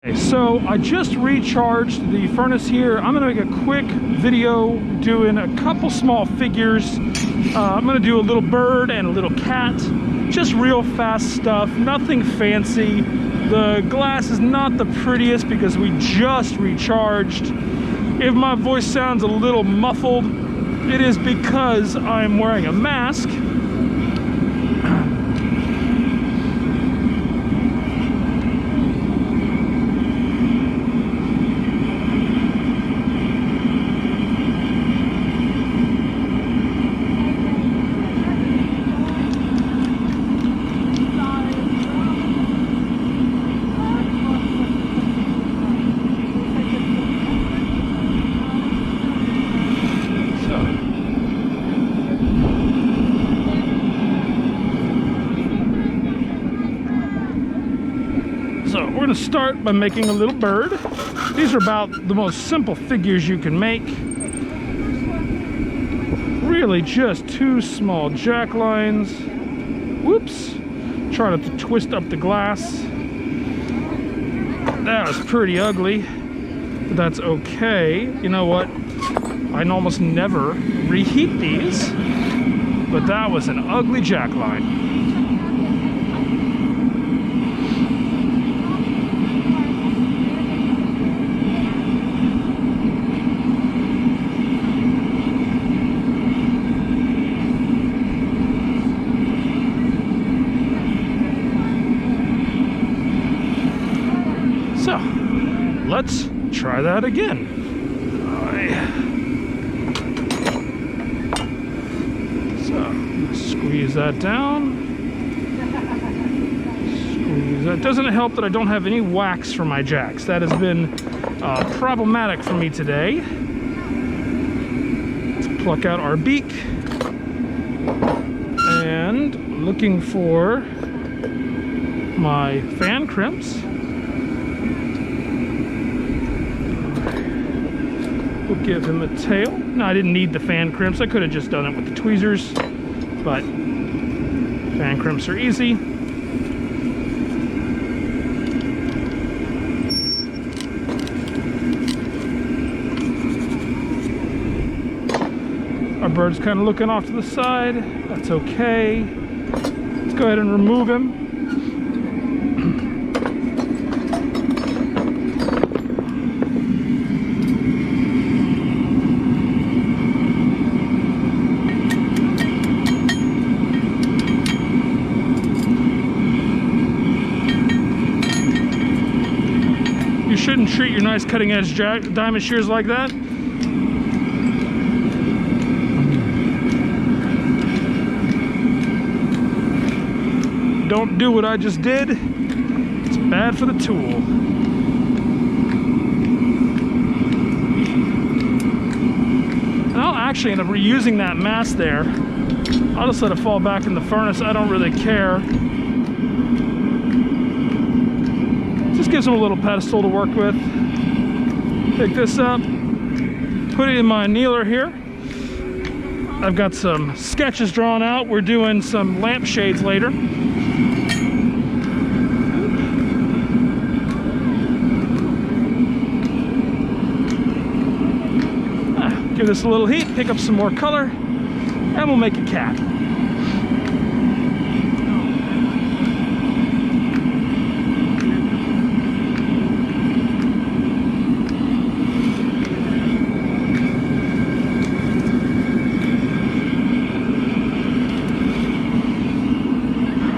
Okay, so I just recharged the furnace here. I'm gonna make a quick video doing a couple small figures. I'm gonna do a little bird and a little cat, just real fast stuff, nothing fancy. The glass is not the prettiest because we just recharged. If my voice sounds a little muffled, it is because I'm wearing a mask. So we're going to start by making a little bird. These are about the most simple figures you can make. Really just two small jack lines. Whoops. Try not to twist up the glass. That was pretty ugly, but that's okay. You know what? I almost never reheat these, but that was an ugly jack line. So, let's try that again. So, squeeze that down. Squeeze that. Doesn't help that I don't have any wax for my jacks. That has been problematic for me today. Let's pluck out our beak. And looking for my fan crimps. We'll give him a tail. No, I didn't need the fan crimps. I could have just done it with the tweezers, but fan crimps are easy. Our bird's kind of looking off to the side. That's okay. Let's go ahead and remove him. You shouldn't treat your nice cutting-edge diamond shears like that. Don't do what I just did. It's bad for the tool. And I'll actually end up reusing that mask there. I'll just let it fall back in the furnace. I don't really care. Just gives them a little pedestal to work with. Pick this up, put it in my annealer here. I've got some sketches drawn out. We're doing some lampshades later. Give this a little heat, pick up some more color, and we'll make a cat.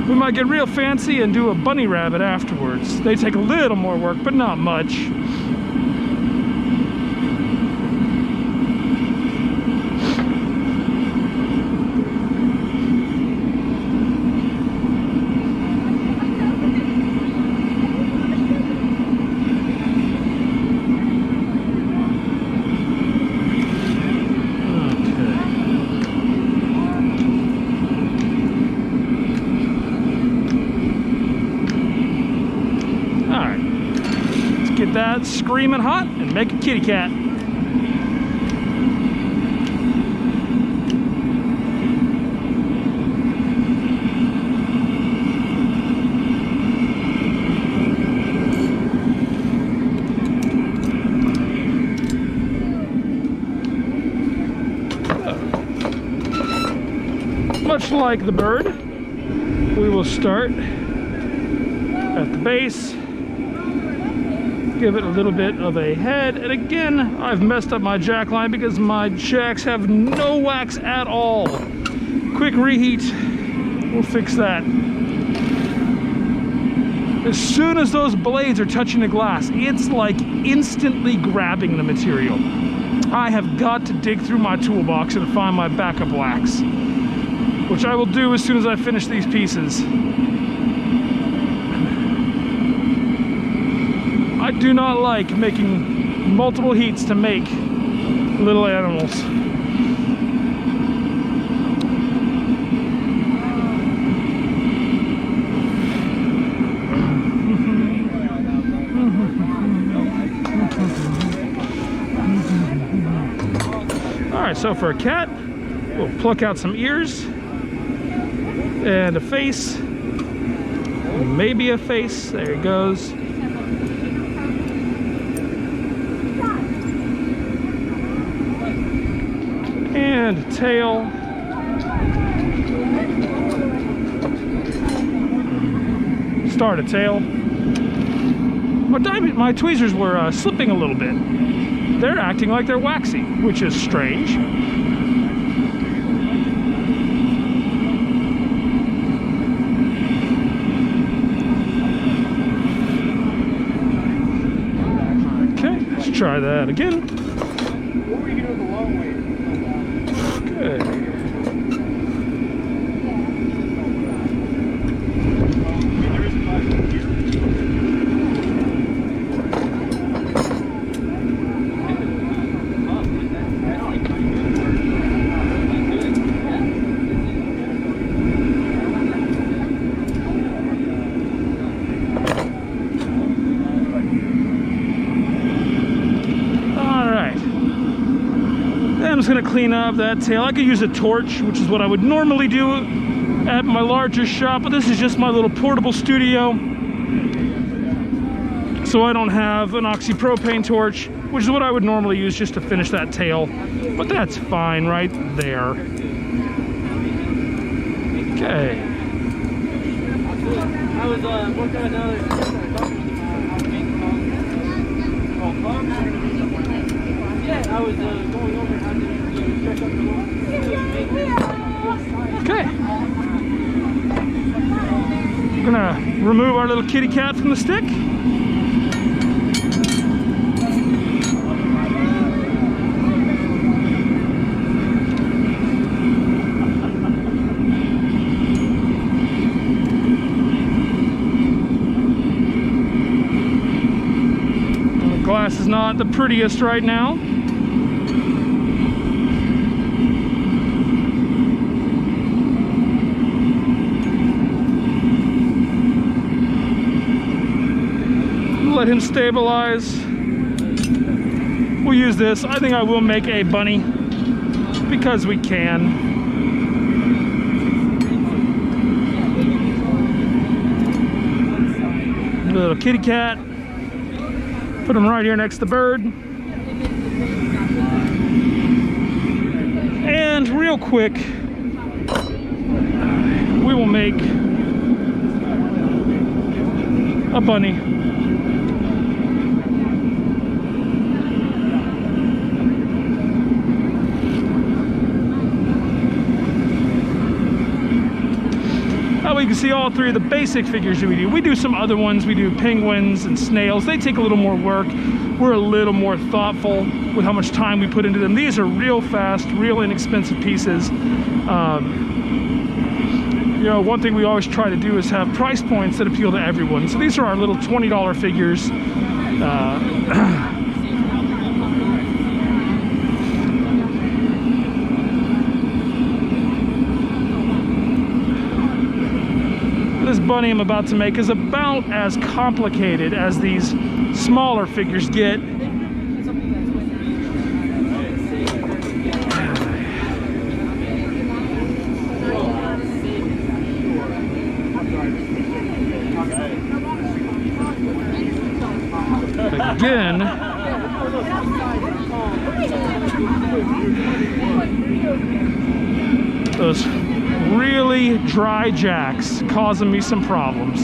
We might get real fancy and do a bunny rabbit afterwards. They take a little more work, but not much. Get that screaming hot and make a kitty cat. like the bird, we will start at the base, give it a little bit of a head, and again, I've messed up my jack line because my jacks have no wax at all. Quick reheat, we'll fix that. As soon as those blades are touching the glass, it's like instantly grabbing the material. I have got to dig through my toolbox and find my backup wax, which I will do as soon as I finish these pieces. I do not like making multiple heats to make little animals. Alright, so for a cat, we'll pluck out some ears and a face, maybe a face, there it goes. And a tail. Start a tail. My tweezers were slipping a little bit. They're acting like they're waxy, which is strange. Okay, let's try that again. What were you doing the long way? Okay. There is a plastic here. I'm just going to clean up that tail. I could use a torch, which is what I would normally do at my larger shop, but this is just my little portable studio, so I don't have an oxypropane torch, which is what I would normally use just to finish that tail, but that's fine right there. Okay. I was working on another I was going over how to stretch up the rope. Okay. We're gonna remove our little kitty cat from the stick. The glass is not the prettiest right now. Let him stabilize. We'll use this. I think I will make a bunny because we can. Little kitty cat. Put him right here next to the bird. And real quick, we will make a bunny. You can see all three of the basic figures that we do. We do some other ones. We do penguins and snails. They take a little more work. We're a little more thoughtful with how much time we put into them. These are real fast, real inexpensive pieces. You know, one thing we always try to do is have price points that appeal to everyone. So these are our little $20 figures. This bunny I'm about to make is about as complicated as these smaller figures get. Again, those really dry jacks, causing me some problems.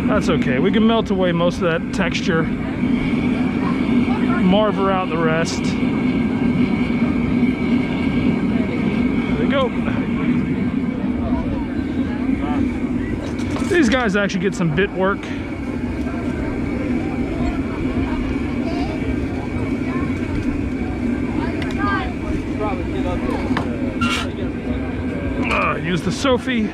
That's okay. We can melt away most of that texture. Marver out the rest. There we go. These guys actually get some bit work. Use the Sophie.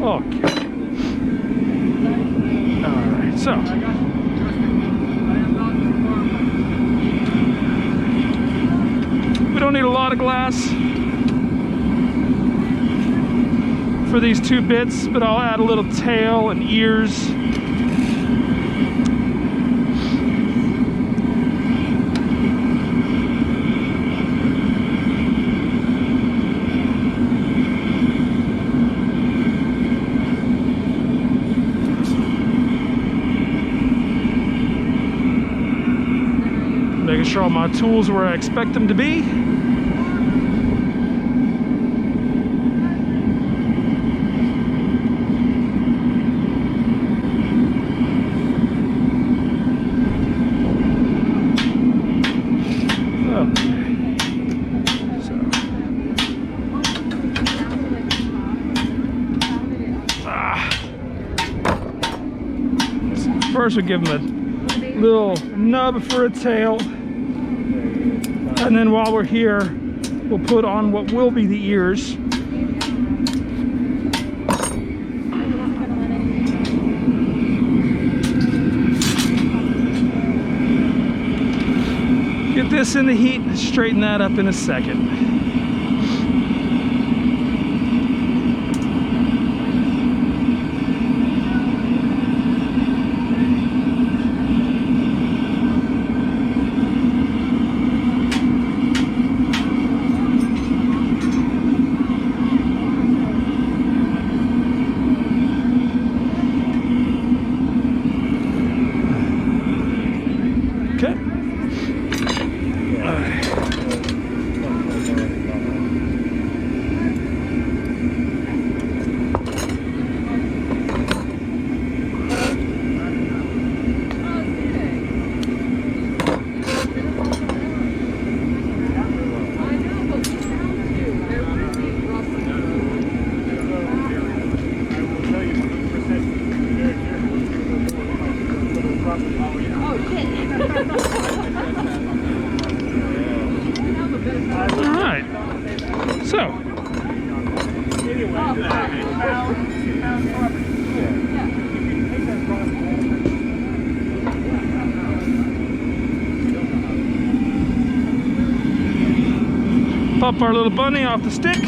Okay. All right, so we don't need a lot of glass for these two bits, but I'll add a little tail and ears. Making sure all my tools are where I expect them to be. First we give them a little nub for a tail, and then while we're here we'll put on what will be the ears. Get this in the heat and straighten that up in a second. Alright, so pop our little bunny off the stick.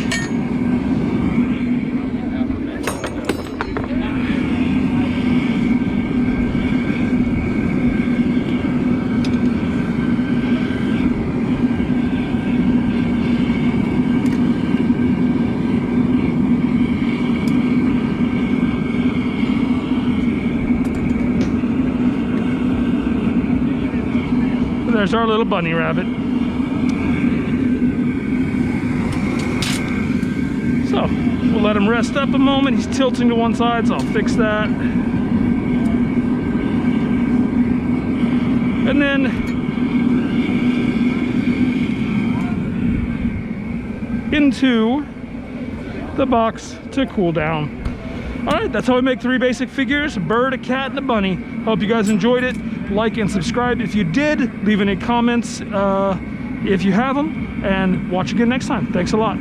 There's our little bunny rabbit. So we'll let him rest up a moment. He's tilting to one side, so I'll fix that. And then into the box to cool down. All right, that's how we make 3 basic figures: a bird, a cat, and a bunny. Hope you guys enjoyed it. Like and subscribe if you did. Leave any comments if you have them, and watch again next time. Thanks a lot.